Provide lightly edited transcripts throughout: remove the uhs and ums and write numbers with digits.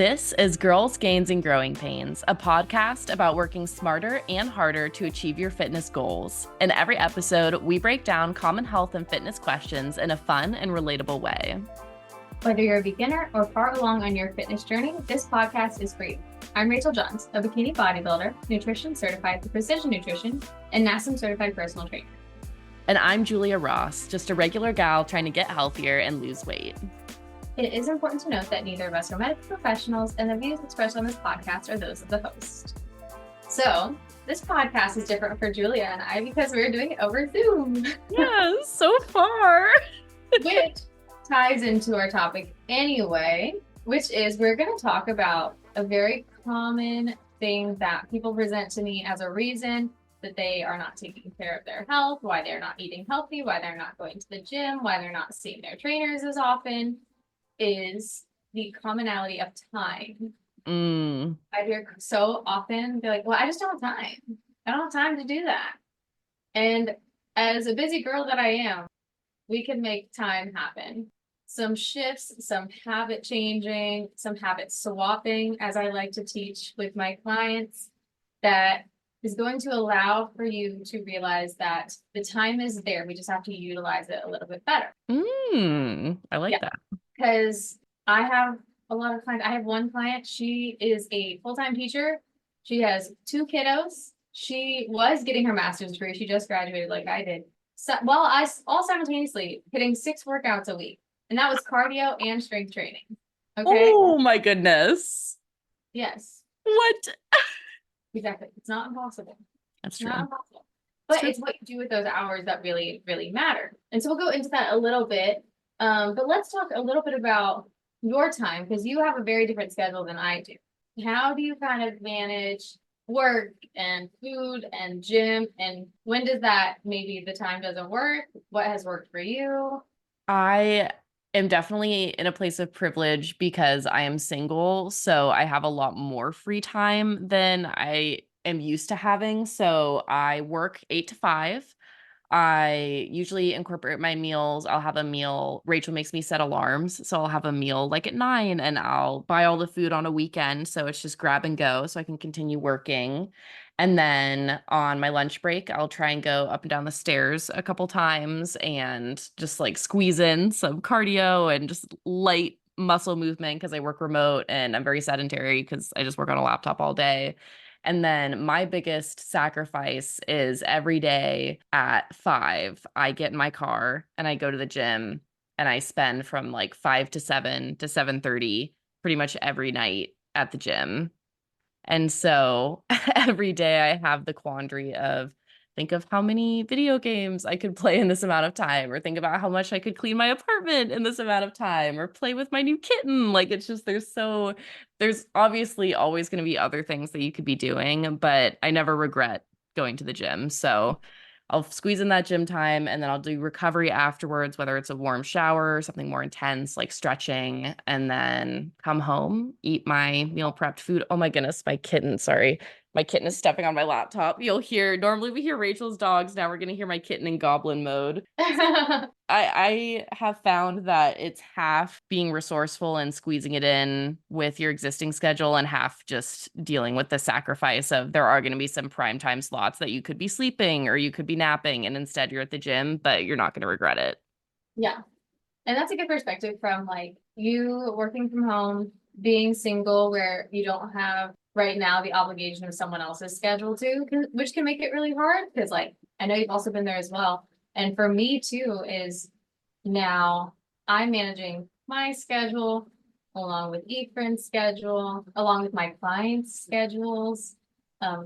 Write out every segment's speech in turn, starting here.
This is Girls, Gains, and Growing Pains, a podcast about working smarter and harder to achieve your fitness goals. In every episode, we break down common health and fitness questions in a fun and relatable way. Whether you're a beginner or far along on your fitness journey, this podcast is for you. I'm Rachel Johns, a bikini bodybuilder, nutrition certified for precision nutrition, and NASM certified personal trainer. And I'm Julia Ross, just a regular gal trying to get healthier and lose weight. It is important to note that neither of us are medical professionals, and the views expressed on this podcast are those of the host. So, this podcast is different for Julia and I because we're doing it over Zoom. Yes, so far. Which ties into our topic anyway, which is we're going to talk about a very common thing that people present to me as a reason that they are not taking care of their health, why they're not eating healthy, why they're not going to the gym, why they're not seeing their trainers as often, is the commonality of time. I hear so often, they're like, well, I just don't have time. I don't have time to do that. And as a busy girl that I am, we can make time happen. Some shifts, some habit changing, some habit swapping, as I like to teach with my clients, that is going to allow for you to realize that the time is there. We just have to utilize it a little bit better. I like that. Because I have a lot of clients. I have one client. She is a full-time teacher. She has 2 kiddos. She was getting her master's degree. She just graduated like I did. So, while I all simultaneously hitting 6 workouts a week. And that was cardio and strength training. Okay. Oh my goodness. Yes. What? Exactly. It's not impossible. That's true. Not impossible. But it's what you do with those hours that really, really matter. And so we'll go into that a little bit. But let's talk a little bit about your time, because you have a very different schedule than I do. How do you kind of manage work and food and gym? And when does that, maybe the time doesn't work? What has worked for you? I am definitely in a place of privilege because I am single. So I have a lot more free time than I am used to having. So I work 8 to 5. I usually incorporate my meals. I'll have a meal. Rachel makes me set alarms. So I'll have a meal like at 9 and I'll buy all the food on a weekend. So it's just grab and go so I can continue working. And then on my lunch break, I'll try and go up and down the stairs a couple times and just like squeeze in some cardio and just light muscle movement because I work remote and I'm very sedentary because I just work on a laptop all day. And then my biggest sacrifice is every day at 5, I get in my car and I go to the gym and I spend from like 5 to 7 to 7:30 pretty much every night at the gym. And so every day I have the quandary of think of how many video games I could play in this amount of time, or think about how much I could clean my apartment in this amount of time, or play with my new kitten. Like it's just there's obviously always going to be other things that you could be doing, but I never regret going to the gym. So I'll squeeze in that gym time and then I'll do recovery afterwards, whether it's a warm shower or something more intense like stretching, and then come home, eat my meal prepped food. Oh my goodness, my kitten, sorry. My kitten is stepping on my laptop. Normally we hear Rachel's dogs. Now we're going to hear my kitten in goblin mode. I have found that it's half being resourceful and squeezing it in with your existing schedule and half just dealing with the sacrifice of there are going to be some prime time slots that you could be sleeping or you could be napping and instead you're at the gym, but you're not going to regret it. Yeah. And that's a good perspective from like you working from home, being single where you don't have right now the obligation of someone else's schedule too, which can make it really hard because like I know you've also been there as well. And for me too is now I'm managing my schedule along with Efren's schedule, along with my clients' schedules.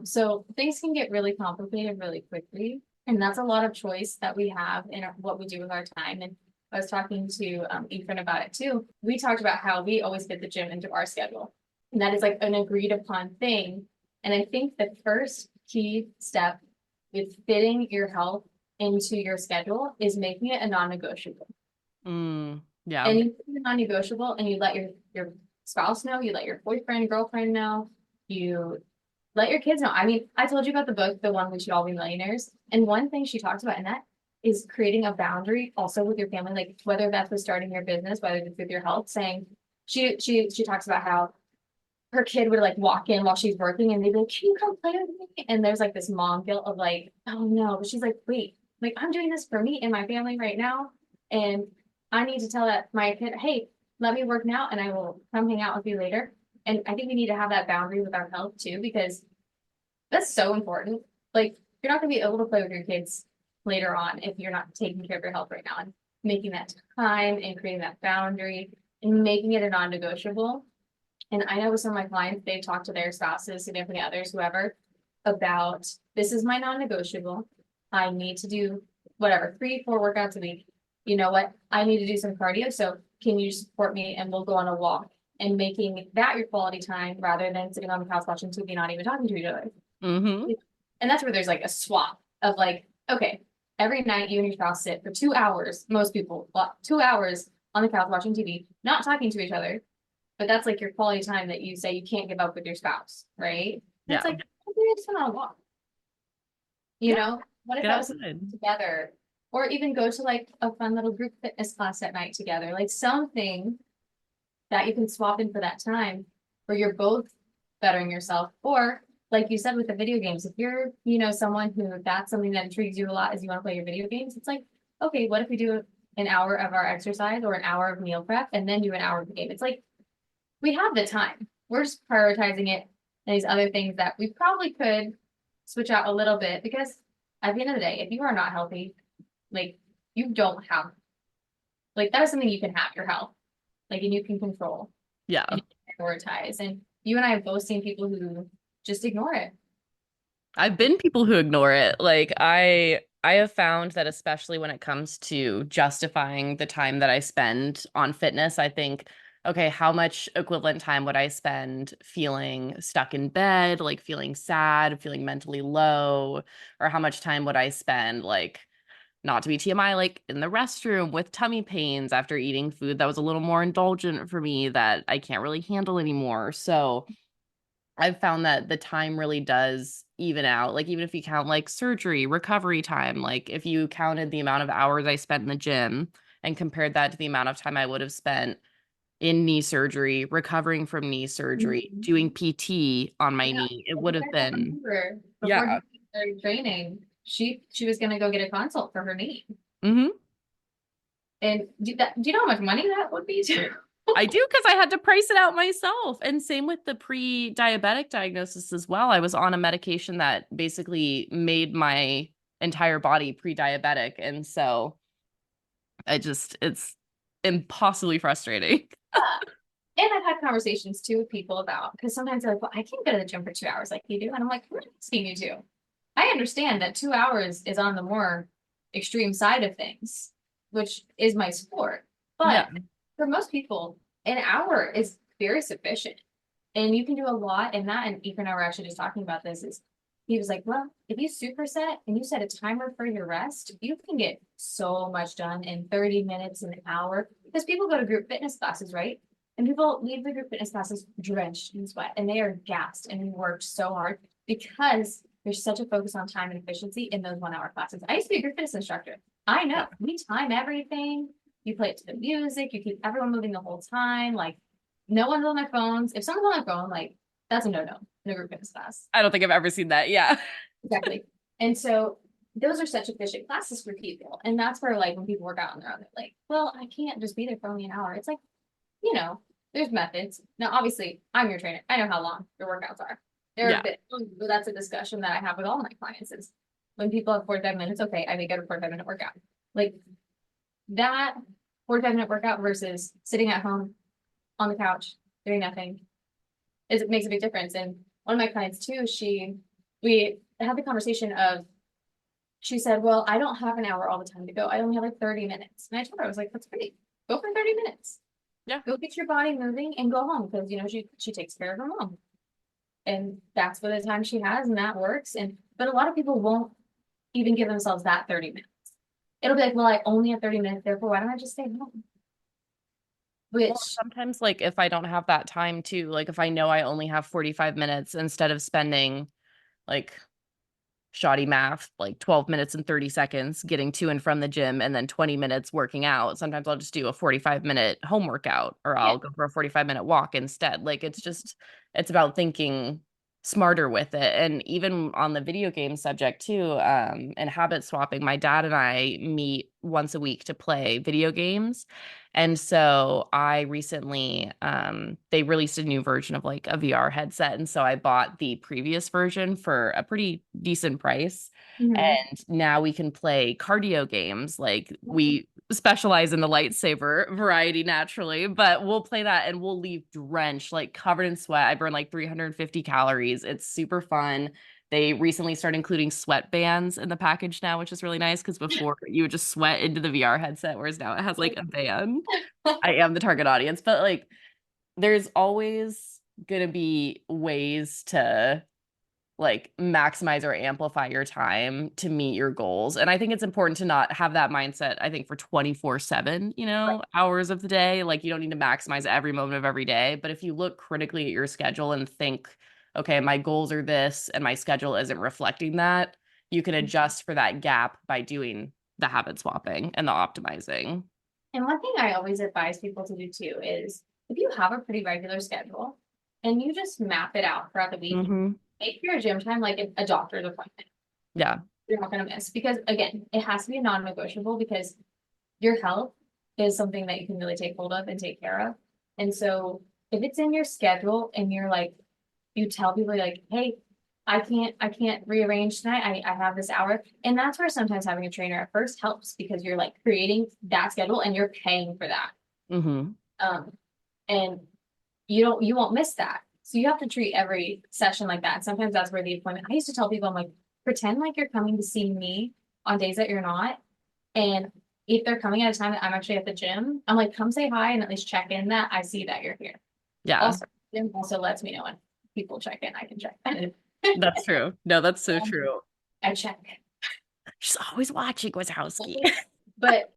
So things can get really complicated really quickly. And that's a lot of choice that we have in what we do with our time. And I was talking to Efren about it too. We talked about how we always fit the gym into our schedule. And that is like an agreed upon thing. And I think the first key step with fitting your health into your schedule is making it a non-negotiable. Yeah. And you make it non-negotiable and you let your spouse know, you let your boyfriend, girlfriend know, you let your kids know. I mean, I told you about the book, The One We Should All Be Millionaires. And one thing she talks about in that is creating a boundary also with your family, like whether that's with starting your business, whether it's with your health, saying she talks about how her kid would like walk in while she's working and they'd be like, can you come play with me? And there's like this mom guilt of like, oh no, but she's like, wait, like I'm doing this for me and my family right now. And I need to tell that my kid, hey, let me work now and I will come hang out with you later. And I think we need to have that boundary with our health too, because that's so important. Like you're not gonna be able to play with your kids later on if you're not taking care of your health right now and making that time and creating that boundary and making it a non-negotiable. And I know with some of my clients, they've talked to their spouses, significant others, whoever, about this is my non-negotiable. I need to do whatever, 3, 4 workouts a week. You know what? I need to do some cardio. So can you support me and we'll go on a walk and making that your quality time rather than sitting on the couch watching TV, not even talking to each other. Mm-hmm. And that's where there's like a swap of like, okay, every night you and your spouse sit for 2 hours, most people, well, 2 hours on the couch watching TV, not talking to each other. But that's like your quality time that you say you can't give up with your spouse, right? And Yeah. it's like, we just went on a walk. You Yeah. know, what if Get that was outside. together? Or even go to like a fun little group fitness class at night together, like something that you can swap in for that time where you're both bettering yourself. Or like you said with the video games, if you're, someone who that's something that intrigues you a lot is you want to play your video games, it's like, okay, what if we do an hour of our exercise or an hour of meal prep and then do an hour of the game? It's like we have the time. We're just prioritizing it and these other things that we probably could switch out a little bit because at the end of the day, if you are not healthy, like you don't have, like that is something you can have your health, like, and you can control Yeah. and prioritize. And you and I have both seen people who just ignore it. I've been people who ignore it. Like I have found that especially when it comes to justifying the time that I spend on fitness, I think, okay, how much equivalent time would I spend feeling stuck in bed, like feeling sad, feeling mentally low, or how much time would I spend like not to be TMI, like in the restroom with tummy pains after eating food that was a little more indulgent for me that I can't really handle anymore. So I've found that the time really does even out. Like even if you count like surgery, recovery time, like if you counted the amount of hours I spent in the gym and compared that to the amount of time I would have spent in knee surgery, recovering from knee surgery, Mhm. doing PT on my Yeah. knee, it I would think have I told been, her before yeah. he started training, she was gonna go get a consult for her knee. Hmm. And do you know how much money that would be too? I do because I had to price it out myself. And same with the pre-diabetic diagnosis as well. I was on a medication that basically made my entire body pre-diabetic. And so it's impossibly frustrating. And I've had conversations too with people about because sometimes they're like, well, I can't go to the gym for 2 hours like you do. And I'm like, I'm not asking you to. I understand that 2 hours is on the more extreme side of things, which is my sport. Yeah. But for most people, an hour is very sufficient. And you can do a lot in that. And Ethan and I were actually just talking about this is he was like, well, if you superset and you set a timer for your rest, you can get so much done in 30 minutes, an hour. Because people go to group fitness classes, right? And people leave the group fitness classes drenched in sweat and they are gassed and worked so hard because there's such a focus on time and efficiency in those 1 hour classes. I used to be a group fitness instructor. I know Yeah. we time everything. You play it to the music, you keep everyone moving the whole time. Like no one's on their phones. If someone's on their phone, like that's a no-no in a group fitness class. I don't think I've ever seen that. Yeah. Exactly. And so those are such efficient classes for people. And that's where like when people work out on their own, they're like, well, I can't just be there for only an hour. It's like, you know, there's methods. Now, obviously, I'm your trainer. I know how long your workouts are. They're a Yeah. bit, that's a discussion that I have with all my clients is when people have 45 minutes, okay, I make it a 45-minute workout. Like that 45-minute workout versus sitting at home on the couch doing nothing it makes a big difference. And one of my clients too, we had the conversation of, she said, well, I don't have an hour all the time to go. I only have like 30 minutes. And I told her, I was like, that's great. Go for 30 minutes. Yeah. Go get your body moving and go home because, she takes care of her mom. And that's for the time she has and that works. But a lot of people won't even give themselves that 30 minutes. It'll be like, well, I only have 30 minutes, therefore, why don't I just stay home? Well, Which, sometimes like if I don't have that time too, like if I know I only have 45 minutes instead of spending like shoddy math, like 12 minutes and 30 seconds getting to and from the gym, and then 20 minutes working out. Sometimes I'll just do a 45-minute home workout, or Yeah. I'll go for a 45-minute walk instead. Like it's about thinking smarter with it. And even on the video game subject too, and habit swapping, my dad and I meet once a week to play video games. And so I recently, they released a new version of like a VR headset. And so I bought the previous version for a pretty decent price. Mhm. And now we can play cardio games. Like we specialize in the lightsaber variety naturally, but we'll play that and we'll leave drenched, like covered in sweat. I burn like 350 calories. It's super fun. They recently started including sweat bands in the package now, which is really nice because before you would just sweat into the VR headset, whereas now it has like a band. I am the target audience, but like there's always gonna be ways to like maximize or amplify your time to meet your goals. And I think it's important to not have that mindset, I think, for 24/7, hours of the day. Like you don't need to maximize every moment of every day. But if you look critically at your schedule and think, okay, my goals are this and my schedule isn't reflecting that, you can adjust for that gap by doing the habit swapping and the optimizing. And one thing I always advise people to do too is if you have a pretty regular schedule and you just map it out throughout the week, Hmm. make your gym time like a doctor's appointment. Yeah, You're not going to miss because again, it has to be a non-negotiable because your health is something that you can really take hold of and take care of. And so if it's in your schedule and you're like, you tell people like, hey, I can't rearrange tonight. I have this hour. And that's where sometimes having a trainer at first helps because you're like creating that schedule and you're paying for that. hmm Um, and you won't miss that. So you have to treat every session like that. And sometimes that's where the appointment. I used to tell people, I'm like, pretend like you're coming to see me on days that you're not. And if they're coming at a time that I'm actually at the gym, I'm like, come say hi and at least check in that I see that you're here. yeah, Also, gym also lets me know when people check in, I can check. that's true. No, that's so true. I check. She's always watching Wazowski. But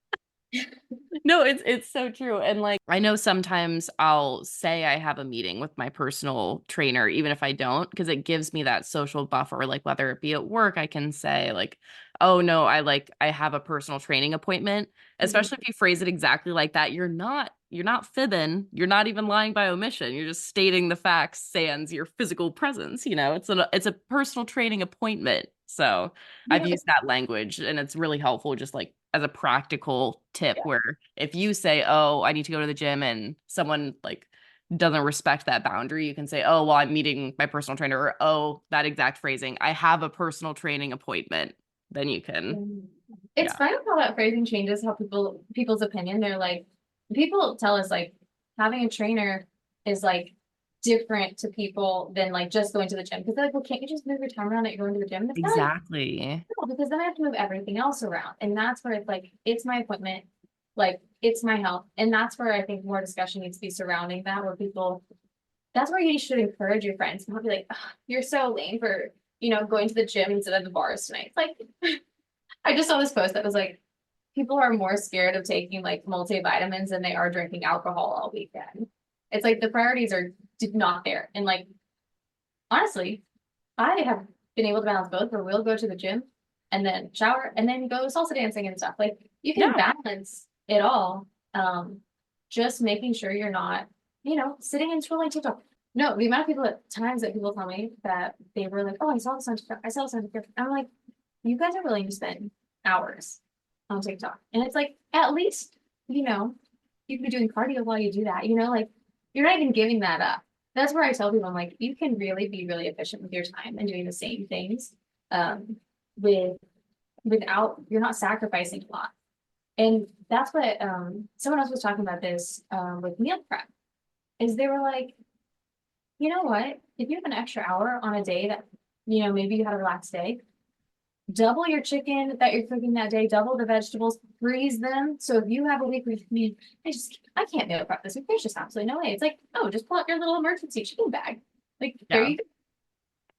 No, it's so true. And like I know sometimes I'll say I have a meeting with my personal trainer, even if I don't, because it gives me that social buffer. Like whether it be at work, I can say like, oh no, I have a personal training appointment. Especially if you phrase it exactly like that, you're not fibbing, you're not even lying by omission. You're just stating the facts sans your physical presence. It's a personal training appointment. So you I've know, used that language and it's really helpful just like as a practical tip yeah. where if you say, "Oh, I need to go to the gym," and someone like doesn't respect that boundary, you can say, "Oh, well, I'm meeting my personal trainer," or "Oh, that exact phrasing, I have a personal training appointment." Then you can, It's yeah, funny how that phrasing changes how people's opinion. They're like, people tell us like having a trainer is like different to people than like just going to the gym. Because they're like, well, can't you just move your time around that you're going to the gym? And it's not like, exactly. no, because then I have to move everything else around. And that's where it's like, it's my appointment, like it's my health. And that's where I think more discussion needs to be surrounding that, where people, that's where you should encourage your friends. Not be like, "Ugh, you're so lame for, going to the gym instead of the bars tonight." It's like, I just saw this post that was like, people are more scared of taking like multivitamins than they are drinking alcohol all weekend. It's like the priorities are not there. And like, honestly, I have been able to balance both where we'll go to the gym and then shower and then go salsa dancing and stuff. Like you can Yeah, balance it all. Just making sure you're not, sitting and scrolling TikTok. No, the amount of people at times that people tell me that they were like, oh, I saw this on TikTok. I saw this on TikTok. I'm like, you guys are willing to spend hours on TikTok. And it's like, at least, you can be doing cardio while you do that, like you're not even giving that up. That's where I tell people, I'm like, you can really be really efficient with your time and doing the same things um, with without you're not sacrificing a lot. And that's what someone else was talking about this with meal prep, is they were like, you know what? If you have an extra hour on a day that, maybe you had a relaxed day, double your chicken that you're cooking that day, double the vegetables, freeze them. So if you have a week where you I can't meal prep this week. There's just absolutely no way. It's like, oh, just pull out your little emergency chicken bag. Like there yeah, you go.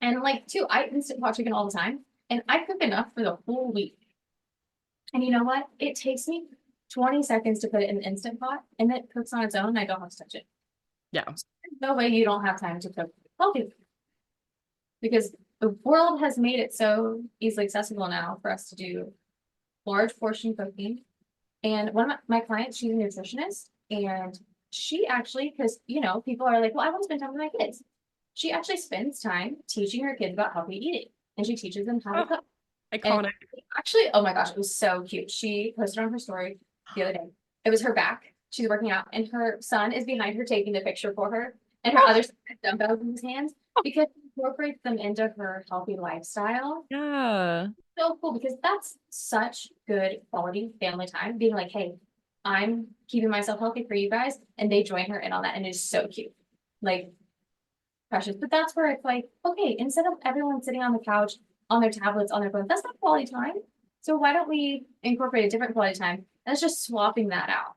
And like too, I instant pot chicken all the time. And I cook enough for the whole week. And you know what? It takes me 20 seconds to put it in the instant pot and it cooks on its own and I don't have to touch it. yeah. There's no way you don't have time to cook healthy because the world has made it so easily accessible now for us to do large portion cooking. And one of my clients, she's a nutritionist, and she actually, because people are like, well, I want to spend time with my kids. She actually spends time teaching her kids about healthy eating, and she teaches them how to Oh, cook. And iconic. actually, oh my gosh, it was so cute. She posted on her story the other day. It was her back. She's working out, and her son is behind her taking the picture for her, and her Oh, other son has dumbbells in his hands because she incorporates them into her healthy lifestyle. yeah. So cool because that's such good quality family time. Being like, hey, I'm keeping myself healthy for you guys, and they join her in on that, and it's so cute. Like precious. But that's where it's like, okay, instead of everyone sitting on the couch on their tablets, on their phones, that's not quality time. So why don't we incorporate a different quality time? That's just swapping that out.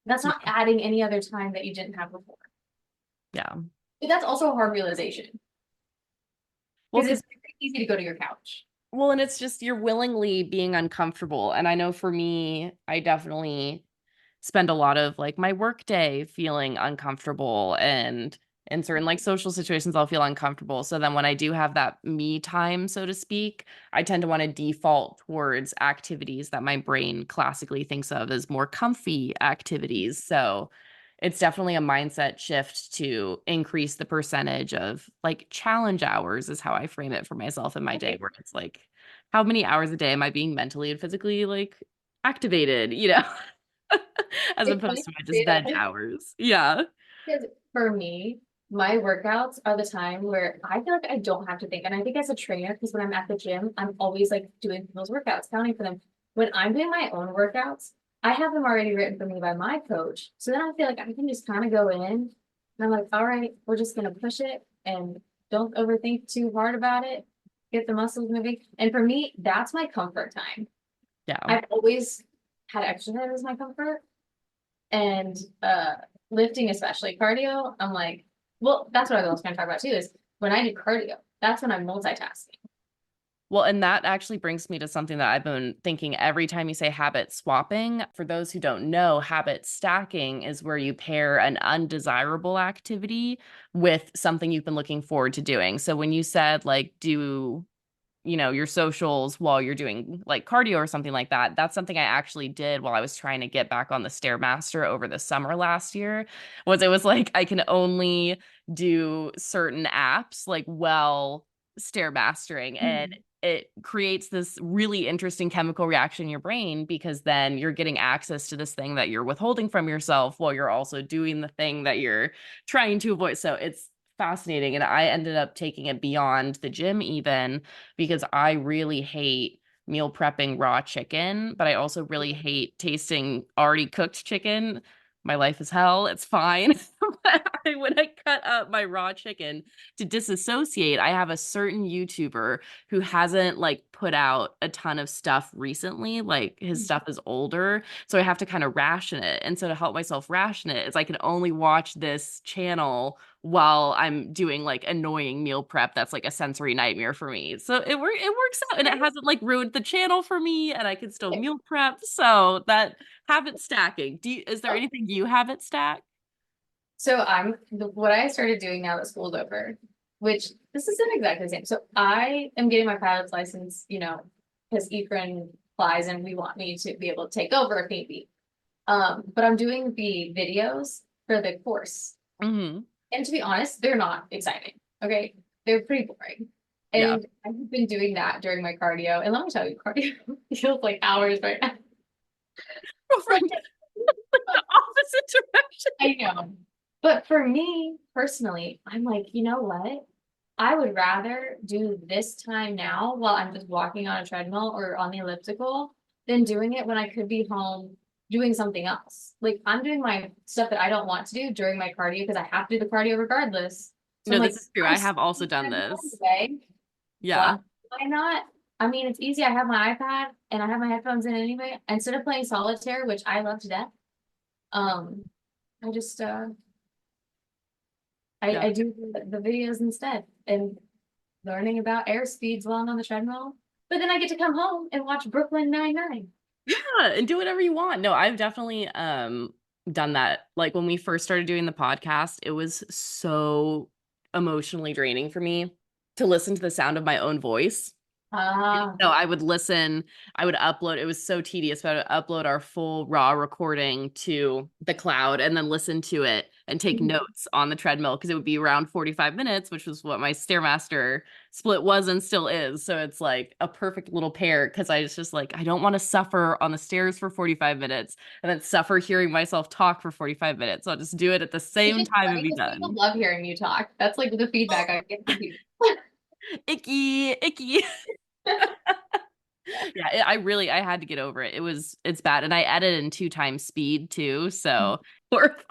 That's not Yeah. adding any other time that you didn't have before. Yeah. But that's also a hard realization Well, because because it's very easy to go to your couch. well, and it's just you're willingly being uncomfortable. And I know for me, I definitely spend a lot of like my work day feeling uncomfortable, and in certain like social situations I'll feel uncomfortable. So then when I do have that me time, so to speak, I tend to want to default towards activities that my brain classically thinks of as more comfy activities. So it's definitely a mindset shift to increase the percentage of like challenge hours is how I frame it for myself in my day, Okay. where it's like how many hours a day am I being mentally and physically like activated, you know? As It's opposed funny to my to just say veg that. hours. Yeah. Because for me, my workouts are the time where I feel like I don't have to think. And I think as a trainer, because when I'm at the gym, I'm always like doing those workouts, counting for them. When I'm doing my own workouts, I have them already written for me by my coach. So then I feel like I can just kind of go in and I'm like, all right, we're just going to push it and don't overthink too hard about it. Get the muscles moving. And for me, that's my comfort time. Yeah. I've always had exercise as my comfort. And lifting, especially cardio, I'm like, well, that's what I was going to talk about too, is when I do cardio, that's when I'm multitasking. Well, and that actually brings me to something that I've been thinking every time you say habit swapping. For those who don't know, habit stacking is where you pair an undesirable activity with something you've been looking forward to doing. So when you said like do your socials while you're doing like cardio or something like that. That's something I actually did while I was trying to get back on the Stairmaster over the summer last year. Was it was like I can only do certain apps like while Stairmastering, and Mhm. it creates this really interesting chemical reaction in your brain because then you're getting access to this thing that you're withholding from yourself while you're also doing the thing that you're trying to avoid. So it's fascinating. And I ended up taking it beyond the gym even because I really hate meal prepping raw chicken, but I also really hate tasting already cooked chicken. My life is hell. It's fine. But when I cut up my raw chicken to disassociate, I have a certain YouTuber who hasn't like put out a ton of stuff recently. Like his stuff is older. So I have to kind of ration it. And so to help myself ration it is I can only watch this channel while I'm doing like annoying meal prep that's like a sensory nightmare for me. So it works out and it hasn't like ruined the channel for me and I can still meal prep. So that habit stacking. Is there anything you habit stack? So what I started doing now that school's over, which this isn't exactly the same. So I am getting my pilot's license, because Efren flies and we want me to be able to take over if need be. But I'm doing the videos for the course. Hmm. And to be honest, they're not exciting. Okay. They're pretty boring. Yeah. And I've been doing that during my cardio. And let me tell you, cardio feels like hours right now. Girlfriend, the opposite direction. I know. But for me personally, I'm like, you know what? I would rather do this time now while I'm just walking on a treadmill or on the elliptical than doing it when I could be home doing something else. Like I'm doing my stuff that I don't want to do during my cardio because I have to do the cardio regardless. So I'm No, like, this is true. I'm I have still also doing done treadmill this. anyway. Yeah. Why not? I mean, it's easy. I have my iPad and I have my headphones in anyway. Instead of playing solitaire, which I love to death, um, I just Yeah. I do the videos instead and learning about air speeds while I'm on the treadmill. But then I get to come home and watch Brooklyn Nine-Nine. Yeah, and do whatever you want. No, I've definitely done that. Like when we first started doing the podcast, it was so emotionally draining for me to listen to the sound of my own voice. Ah, No, I would listen, I would upload. It was so tedious, but I would upload our full raw recording to the cloud and then listen to it and take notes on the treadmill because it would be around 45 minutes, which was what my Stairmaster split was and still is. So it's like a perfect little pair because I was just like, I don't want to suffer on the stairs for 45 minutes and then suffer hearing myself talk for 45 minutes. So I'll just do it at the which same is time and funny be because people done. love hearing you talk. That's like the feedback I get from people. Icky, icky. Yeah, I had to get over it. It's bad. And I edit in 2 times speed too, so horrifying.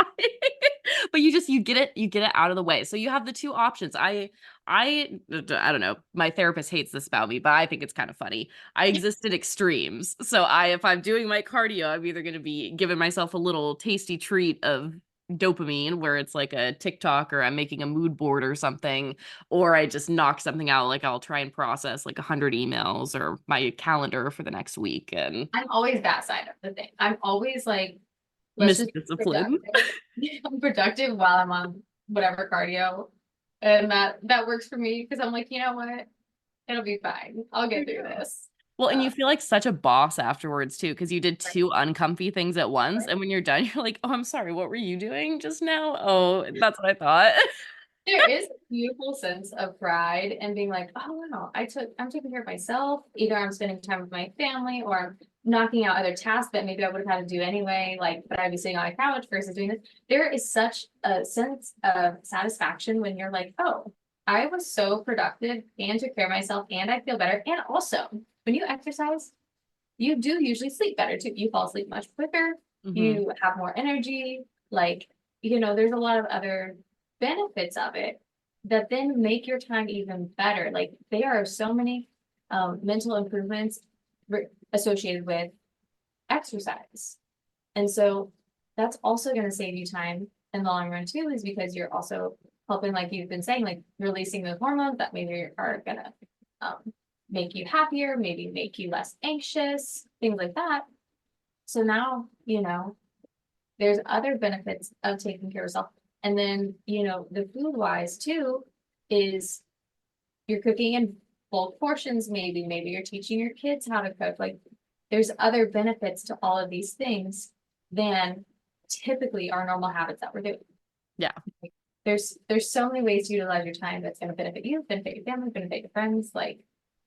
But you get it out of the way. So you have the two options. I don't know. My therapist hates this about me, but I think it's kind of funny. I exist in extremes. So if I'm doing my cardio, I'm either going to be giving myself a little tasty treat of dopamine where it's like a TikTok or I'm making a mood board or something, or I just knock something out. Like I'll try and process like 100 emails or my calendar for the next week and I'm always that side of the thing. I'm always like, let's miss just be discipline. productive. I'm productive while I'm on whatever cardio. And that works for me because I'm like, you know what? It'll be fine. I'll get through Yeah. this. Well, and Uh, you feel like such a boss afterwards too, because you did right. two uncomfy things at once. Right. And when you're done, you're like, oh, I'm sorry, what were you doing just now? Oh, that's what I thought. There is a beautiful sense of pride and being like, oh wow, I'm taking care of myself. Either I'm spending time with my family or I'm knocking out other tasks that maybe I would have had to do anyway, like but I'd be sitting on a couch versus doing this. There is such a sense of satisfaction when you're like, oh, I was so productive and took care of myself and I feel better. And also when you exercise, you do usually sleep better too. You fall asleep much quicker, Hmm. you have more energy, like, there's a lot of other benefits of it that then make your time even better. Like there are so many mental improvements associated with exercise. And so that's also going to save you time in the long run too, is because you're also helping, like you've been saying, like releasing the hormones that maybe are gonna um, make you happier, maybe make you less anxious, things like that. So now, there's other benefits of taking care of yourself. And then, the food wise too, is you're cooking in bulk portions, maybe you're teaching your kids how to cook. Like there's other benefits to all of these things than typically our normal habits that we're doing. Yeah. Like, there's so many ways to utilize your time that's going to benefit you, benefit your family, benefit your friends. Like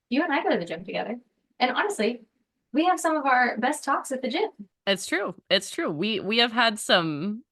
you and I go to the gym together. And honestly, we have some of our best talks at the gym. It's true. It's true. We have had some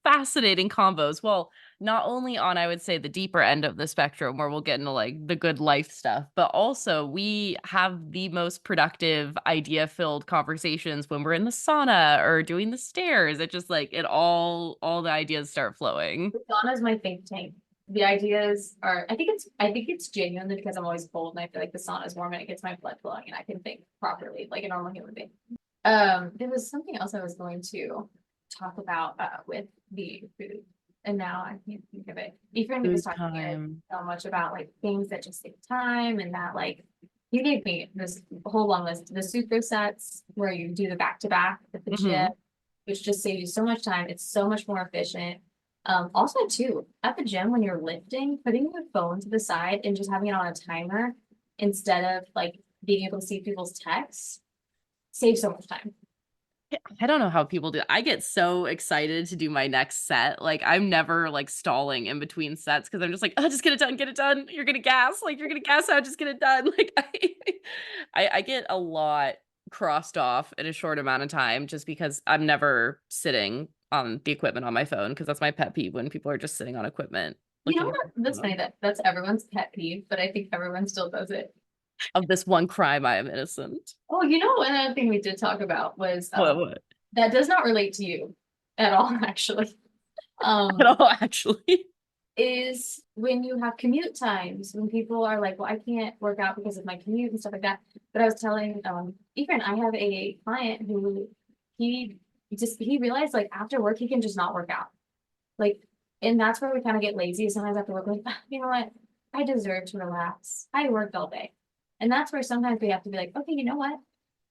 fascinating combos. Well, not only on I would say the deeper end of the spectrum where we'll get into like the good life stuff, but also we have the most productive idea-filled conversations when we're in the sauna or doing the stairs. It just like it all the ideas start flowing. Sauna is my think tank. The ideas are, I think it's genuinely because I'm always cold and I feel like the sauna is warm and it gets my blood flowing and I can think properly like a normal human being. There was something else I was going to talk about with the food, and now I can't think of it. Ephraim was Food talking time. so much about like things that just take time, and that like you gave me this whole long list, the supersets where you do the back to back at the gym, Hmm. which just saves you so much time. It's so much more efficient. Also too, at the gym when you're lifting, putting your phone to the side and just having it on a timer instead of like being able to see people's texts saves so much time. I don't know how people do. I get so excited to do my next set. Like I'm never like stalling in between sets because I'm just like, oh, just get it done, get it done. You're gonna gas, like you're gonna gas out, just get it done. Like I get a lot crossed off in a short amount of time just because I'm never sitting on the equipment on my phone because that's my pet peeve when people are just sitting on equipment You know looking at what? their That's funny phone. that that's everyone's pet peeve, but I think everyone still does it. Of this one crime I am innocent. Oh, another thing we did talk about was What? that does not relate to you at all, actually. At Um, all, actually. is when you have commute times when people are like, well, I can't work out because of my commute and stuff like that. But I was telling Ethan, I have a client who he he realized like after work he can just not work out. Like, and that's where we kind of get lazy sometimes after work, like, "Ah, you know what? I deserve to relax. I worked all day." And that's where sometimes we have to be like, okay, you know what?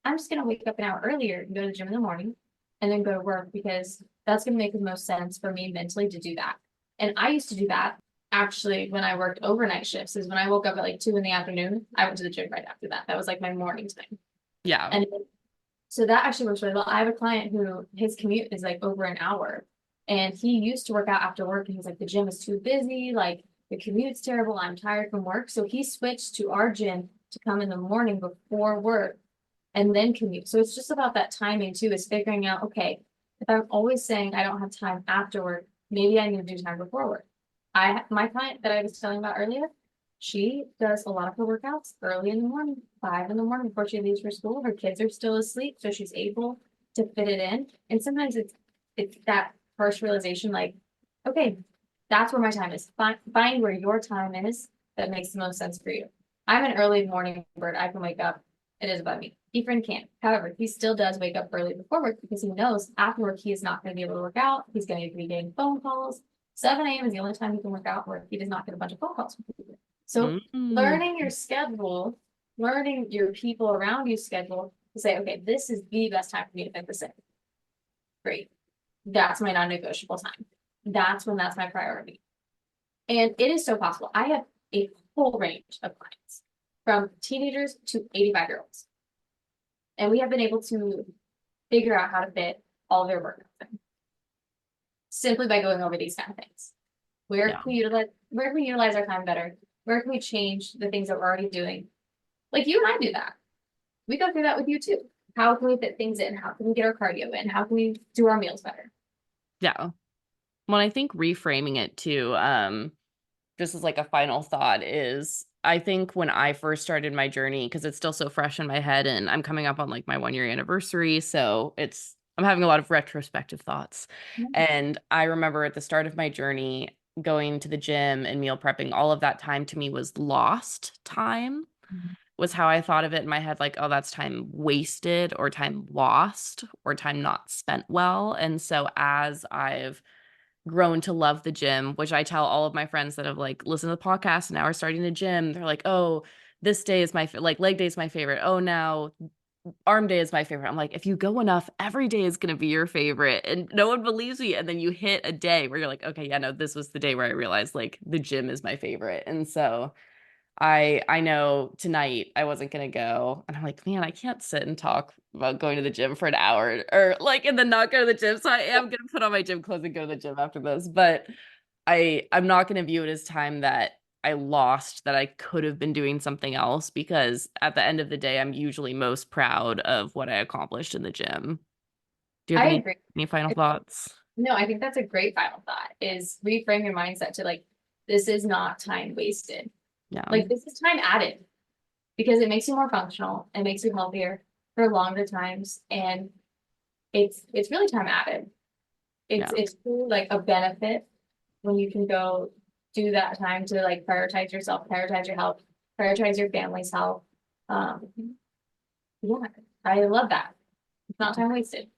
I'm just gonna wake up an hour earlier and go to the gym in the morning and then go to work because that's gonna make the most sense for me mentally to do that. And I used to do that actually when I worked overnight shifts is when I woke up at like 2 in the afternoon. I went to the gym right after that. That was like my morning time. Yeah. And so that actually works really well. I have a client who his commute is like over an hour. And he used to work out after work and he's like, the gym is too busy, like the commute's terrible, I'm tired from work. So he switched to our gym to come in the morning before work and then commute. So it's just about that timing too, is figuring out, okay, if I'm always saying I don't have time after work, maybe I need to do time before work. My client that I was telling about earlier, she does a lot of her workouts early in the morning, 5 in the morning before she leaves for school. Her kids are still asleep, so she's able to fit it in. And sometimes it's that first realization, like, okay, that's where my time is. Find where your time is that makes the most sense for you. I'm an early morning bird. I can wake up. It is about me. Efren can't. However, he still does wake up early before work because he knows after work he is not going to be able to work out. He's going to be getting phone calls. 7 a.m. is the only time he can work out where he does not get a bunch of phone calls from people. So learning your schedule, learning your people around you schedule to say, okay, this is the best time for me to fit this in. Great. That's my non-negotiable time. That's my priority. And it is so possible. I have a whole range of clients from teenagers to 85-year-olds. And we have been able to figure out how to fit all their workouts in simply by going over these kind of things. Where can we utilize our time better? Where can we change the things that we're already doing? Like you and I do that. We go through that with you too. How can we fit things in? How can we get our cardio in? How can we do our meals better? Yeah. Well, I think reframing it too, just as like a final thought is I think when I first started my journey, because it's still so fresh in my head and I'm coming up on like my 1 year anniversary. So I'm having a lot of retrospective thoughts. Mm-hmm. And I remember at the start of my journey, going to the gym and meal prepping, all of that time to me was lost time, was how I thought of it in my head. Like, oh, that's time wasted or time lost or time not spent well. And so as I've grown to love the gym, which I tell all of my friends that have like listened to the podcast and now are starting the gym, they're like, oh, this day is my like leg day is my favorite. Oh, now arm day is my favorite. I'm like, if you go enough, every day is going to be your favorite. And no one believes me. And then you hit a day where you're like, okay, yeah, no, this was the day where I realized like the gym is my favorite. And so I know tonight I wasn't gonna go, and I'm like, man, I can't sit and talk about going to the gym for an hour or like and then not go to the gym. So I am gonna put on my gym clothes and go to the gym after this. But I'm not gonna view it as time that I lost that I could have been doing something else, because at the end of the day, I'm usually most proud of what I accomplished in the gym. Do you have I agree. any final thoughts? No, I think that's a great final thought is reframe your mindset to like, this is not time wasted. Yeah. Like this is time added because it makes you more functional. It makes you healthier for longer times. And it's really time added. It's really like a benefit when you can go do that time to like prioritize yourself, prioritize your health, prioritize your family's health. Yeah, I love that. It's not time wasted.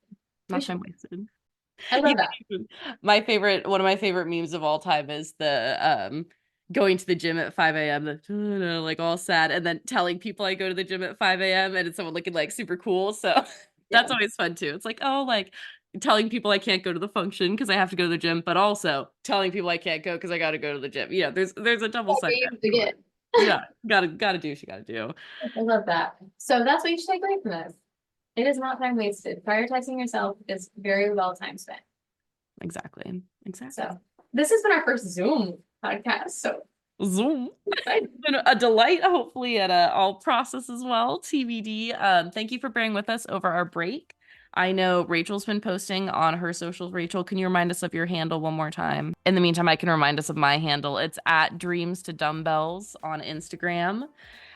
Not time wasted. I love that. One of my favorite memes of all time is the going to the gym at 5 a.m. Like all sad, and then telling people I go to the gym at 5 a.m. and it's someone looking like super cool. So that's always fun too. It's like, oh, like telling people I can't go to the function because I have to go to the gym, but also telling people I can't go because I got to go to the gym. Yeah, there's a double side. Yeah, gotta do what you gotta do. I love that. So that's what you should take away from this. It is not time wasted. Prioritizing yourself is very well time spent. Exactly. So this has been our first Zoom podcast. So Zoom. It's been a delight, hopefully at all process as well. TBD. Thank you for bearing with us over our break. I know Rachel's been posting on her socials. Rachel, can you remind us of your handle one more time? In the meantime, I can remind us of my handle. It's at Dreams to Dumbbells on Instagram.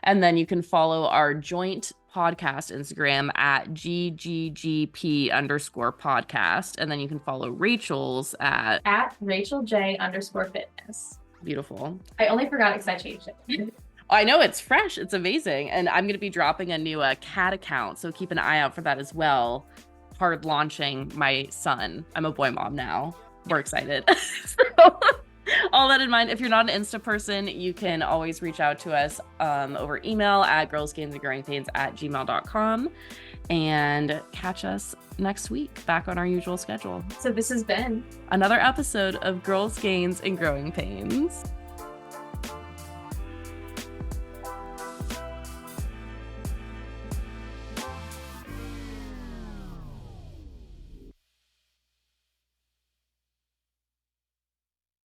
And then you can follow our joint podcast Instagram at gggp_podcast. And then you can follow Rachel's at RachelJ_fitness. Beautiful. I only forgot because I changed it. I know, it's fresh. It's amazing. And I'm going to be dropping a new cat account. So keep an eye out for that as well. Hard launching my son. I'm a boy mom now. We're excited. So, all that in mind, if you're not an Insta person, you can always reach out to us over email at girlsgainsandgrowingpains@gmail.com and catch us next week back on our usual schedule. So this has been another episode of Girls, Gains, and Growing Pains.